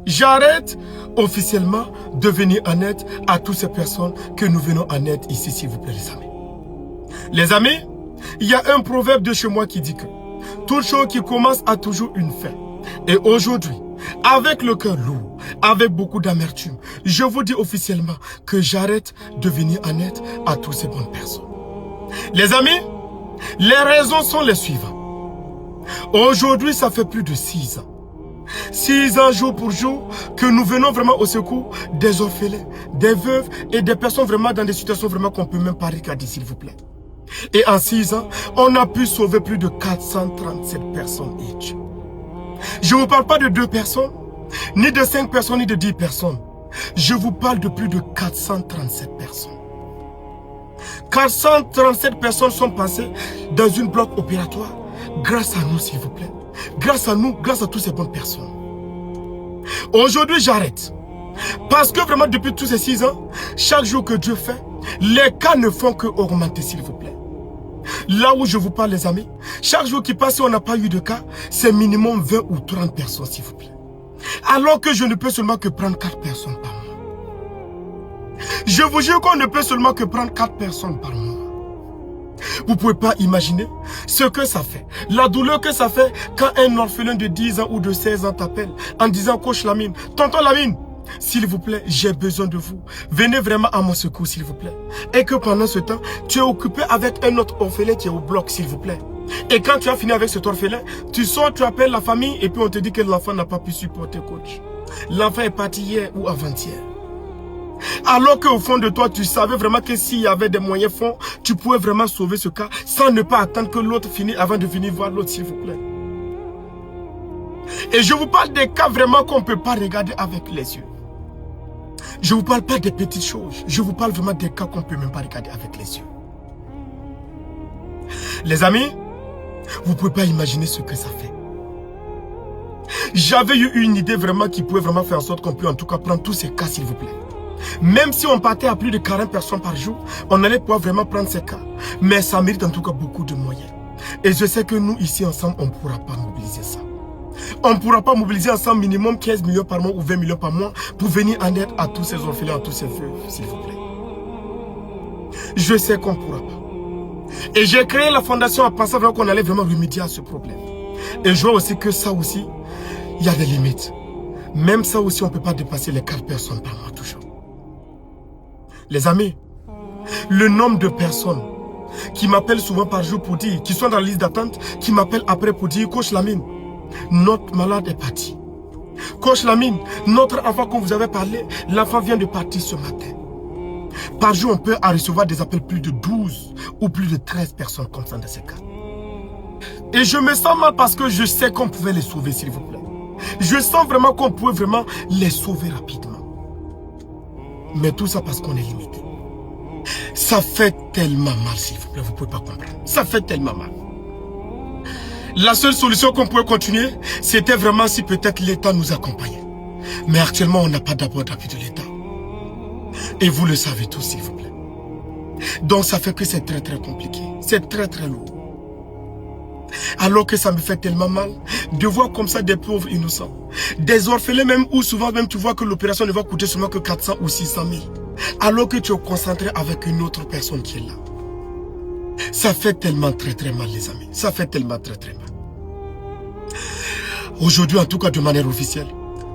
J'arrête officiellement de venir en aide à toutes ces personnes que nous venons en aide ici, s'il vous plaît, les amis. Les amis, il y a un proverbe de chez moi qui dit que toute chose qui commence a toujours une fin. Et aujourd'hui, avec le cœur lourd, avec beaucoup d'amertume, je vous dis officiellement que j'arrête de venir en aide à toutes ces bonnes personnes. Les amis, les raisons sont les suivantes. Aujourd'hui, ça fait plus de 6 ans. 6 ans jour pour jour que nous venons vraiment au secours des orphelins, des veuves et des personnes vraiment dans des situations vraiment qu'on ne peut même pas regarder, s'il vous plaît. Et en 6 ans, on a pu sauver plus de 437 personnes each. Je ne vous parle pas de 2 personnes, ni de 5 personnes, ni de 10 personnes. Je vous parle de plus de 437 personnes. 437 personnes sont passées dans une bloc opératoire grâce à nous, s'il vous plaît. Grâce à nous, grâce à toutes ces bonnes personnes. Aujourd'hui, j'arrête. Parce que vraiment, depuis tous ces 6 ans, chaque jour que Dieu fait, les cas ne font que augmenter, s'il vous plaît. Là où je vous parle, les amis, chaque jour qui passe, si on n'a pas eu de cas, c'est minimum 20 ou 30 personnes, s'il vous plaît. Alors que je ne peux seulement que prendre 4 personnes par mois. Je vous jure qu'on ne peut seulement que prendre 4 personnes par mois. Vous ne pouvez pas imaginer ce que ça fait. La douleur que ça fait quand un orphelin de 10 ans ou de 16 ans t'appelle en disant « Coach Lamine, tonton Lamine, s'il vous plaît, j'ai besoin de vous. Venez vraiment à mon secours, s'il vous plaît. » Et que pendant ce temps, tu es occupé avec un autre orphelin qui est au bloc, s'il vous plaît. Et quand tu as fini avec cet orphelin, tu sors, tu appelles la famille et puis on te dit que l'enfant n'a pas pu supporter, coach. L'enfant est parti hier ou avant-hier. Alors qu'au fond de toi, tu savais vraiment que s'il y avait des moyens fonds, tu pouvais vraiment sauver ce cas sans ne pas attendre que l'autre finisse avant de venir voir l'autre, s'il vous plaît. Et je vous parle des cas vraiment qu'on ne peut pas regarder avec les yeux. Je ne vous parle pas des petites choses. Je vous parle vraiment des cas qu'on ne peut même pas regarder avec les yeux. Les amis, vous ne pouvez pas imaginer ce que ça fait. J'avais eu une idée vraiment qui pouvait vraiment faire en sorte qu'on puisse en tout cas prendre tous ces cas, s'il vous plaît. Même si on partait à plus de 40 personnes par jour, on allait pouvoir vraiment prendre ces cas. Mais ça mérite en tout cas beaucoup de moyens. Et je sais que nous, ici ensemble, on ne pourra pas mobiliser ça. On ne pourra pas mobiliser ensemble minimum 15 millions par mois ou 20 millions par mois pour venir en aide à tous ces orphelins, à tous ces veuves, s'il vous plaît. Je sais qu'on ne pourra pas. Et j'ai créé la fondation en pensant vraiment qu'on allait vraiment remédier à ce problème. Et je vois aussi que ça aussi, il y a des limites. Même ça aussi, on ne peut pas dépasser les 4 personnes par mois toujours. Les amis, le nombre de personnes qui m'appellent souvent par jour pour dire, qui sont dans la liste d'attente, qui m'appellent après pour dire, Coach Lamine, notre malade est parti. Coach Lamine, notre enfant que vous avez parlé, l'enfant vient de partir ce matin. Par jour, on peut recevoir des appels plus de 12 ou plus de 13 personnes comme ça dans ces cas. Et je me sens mal parce que je sais qu'on pouvait les sauver, s'il vous plaît. Je sens vraiment qu'on pouvait vraiment les sauver rapidement. Mais tout ça parce qu'on est limité. Ça fait tellement mal, s'il vous plaît, vous ne pouvez pas comprendre. Ça fait tellement mal. La seule solution qu'on pouvait continuer, c'était vraiment si peut-être l'État nous accompagnait. Mais actuellement, on n'a pas d'abord d'appui de l'État. Et vous le savez tous, s'il vous plaît. Donc ça fait que c'est très très compliqué. C'est très très lourd. Alors que ça me fait tellement mal de voir comme ça des pauvres innocents. Des orphelins même où souvent même tu vois que l'opération ne va coûter seulement que 400 ou 600 000. Alors que tu es concentré avec une autre personne qui est là. Ça fait tellement très très mal les amis. Ça fait tellement très très mal. Aujourd'hui en tout cas de manière officielle,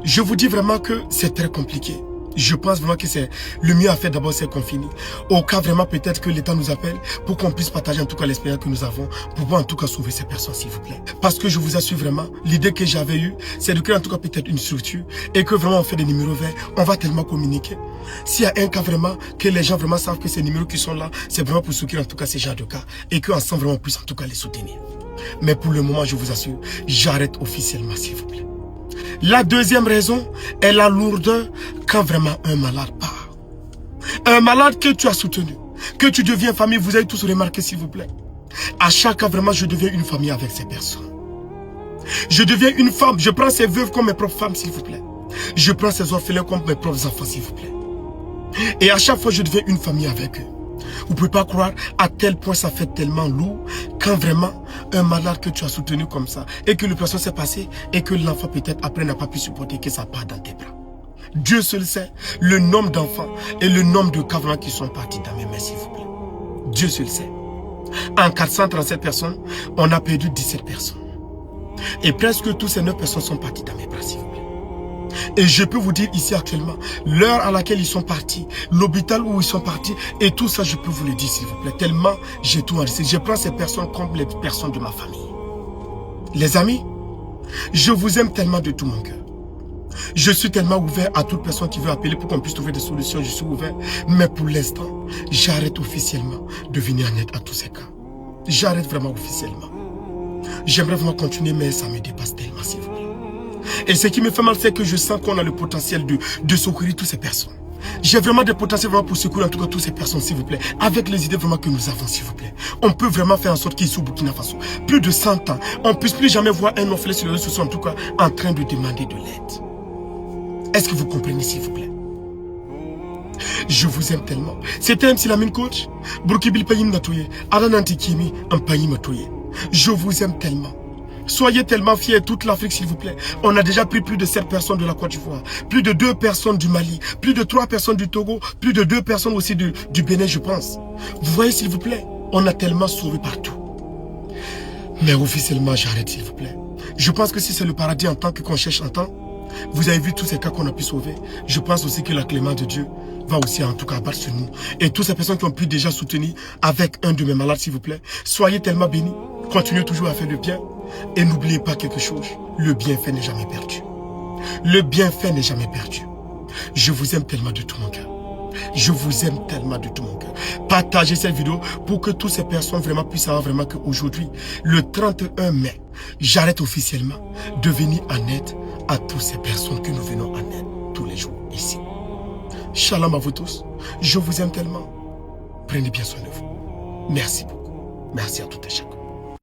je vous dis vraiment que c'est très compliqué. Je pense vraiment que c'est le mieux à faire d'abord, c'est qu'on finit. Au cas vraiment peut-être que l'État nous appelle pour qu'on puisse partager en tout cas l'expérience que nous avons pour pouvoir en tout cas sauver ces personnes s'il vous plaît. Parce que je vous assure vraiment, l'idée que j'avais eue, c'est de créer en tout cas peut-être une structure et que vraiment on fait des numéros verts, on va tellement communiquer. S'il y a un cas vraiment, que les gens vraiment savent que ces numéros qui sont là, c'est vraiment pour soutenir en tout cas ces genres de cas et qu'ensemble vraiment on puisse en tout cas les soutenir. Mais pour le moment, je vous assure, j'arrête officiellement s'il vous plaît. La deuxième raison est la lourdeur quand vraiment un malade part. Un malade que tu as soutenu, que tu deviens famille, vous avez tous remarqué s'il vous plaît. À chaque cas vraiment je deviens une famille avec ces personnes. Je deviens une femme, je prends ces veuves comme mes propres femmes s'il vous plaît. Je prends ces orphelins comme mes propres enfants s'il vous plaît. Et à chaque fois je deviens une famille avec eux. Vous ne pouvez pas croire à tel point ça fait tellement lourd quand vraiment un malade que tu as soutenu comme ça et que l'opération s'est passée et que l'enfant peut-être après n'a pas pu supporter que ça part dans tes bras. Dieu seul sait le nombre d'enfants et le nombre de cas qui sont partis dans mes mains, s'il vous plaît. Dieu seul sait. En 437 personnes, on a perdu 17 personnes. Et presque tous ces 9 personnes sont parties dans mes bras, s'il vous plaît. Et je peux vous dire ici actuellement, l'heure à laquelle ils sont partis, l'hôpital où ils sont partis, et tout ça, je peux vous le dire, s'il vous plaît. Tellement j'ai tout enregistré. Je prends ces personnes comme les personnes de ma famille. Les amis, je vous aime tellement de tout mon cœur. Je suis tellement ouvert à toute personne qui veut appeler pour qu'on puisse trouver des solutions. Je suis ouvert. Mais pour l'instant, j'arrête officiellement de venir en aide à tous ces cas. J'arrête vraiment officiellement. J'aimerais vraiment continuer, mais ça me dépasse tellement, s'il vous plaît. Et ce qui me fait mal, c'est que je sens qu'on a le potentiel de secourir toutes ces personnes. J'ai vraiment des potentiels vraiment pour secourir en tout cas toutes ces personnes, s'il vous plaît. Avec les idées vraiment que nous avons, s'il vous plaît. On peut vraiment faire en sorte qu'ici au Burkina Faso, plus de 100 ans, on ne puisse plus jamais voir un orphelin sur les réseaux sociaux, en tout cas, en train de demander de l'aide. Est-ce que vous comprenez, s'il vous plaît? Je vous aime tellement. C'était un Silamine coach. Burkibil Payim Natoye. Aran Antikimi, un Payim Natoye. Je vous aime tellement. Soyez tellement fiers, toute l'Afrique, s'il vous plaît. On a déjà pris plus de 7 personnes de la Côte d'Ivoire, plus de 2 personnes du Mali, plus de 3 personnes du Togo, plus de 2 personnes aussi du Bénin, je pense. Vous voyez, s'il vous plaît, on a tellement sauvé partout. Mais officiellement, j'arrête, s'il vous plaît. Je pense que si c'est le paradis en tant qu'on cherche en temps, vous avez vu tous ces cas qu'on a pu sauver. Je pense aussi que la clémence de Dieu va aussi en tout cas abattre sur nous. Et toutes ces personnes qui ont pu déjà soutenir avec un de mes malades, s'il vous plaît, soyez tellement bénis. Continuez toujours à faire le bien. Et n'oubliez pas quelque chose. Le bienfait n'est jamais perdu. Le bienfait n'est jamais perdu. Je vous aime tellement de tout mon cœur. Je vous aime tellement de tout mon cœur. Partagez cette vidéo pour que toutes ces personnes vraiment puissent savoir vraiment qu'aujourd'hui, le 31 mai, j'arrête officiellement de venir en aide à toutes ces personnes que nous venons en aide tous les jours ici. Shalom à vous tous. Je vous aime tellement. Prenez bien soin de vous. Merci beaucoup. Merci à tout et chacun.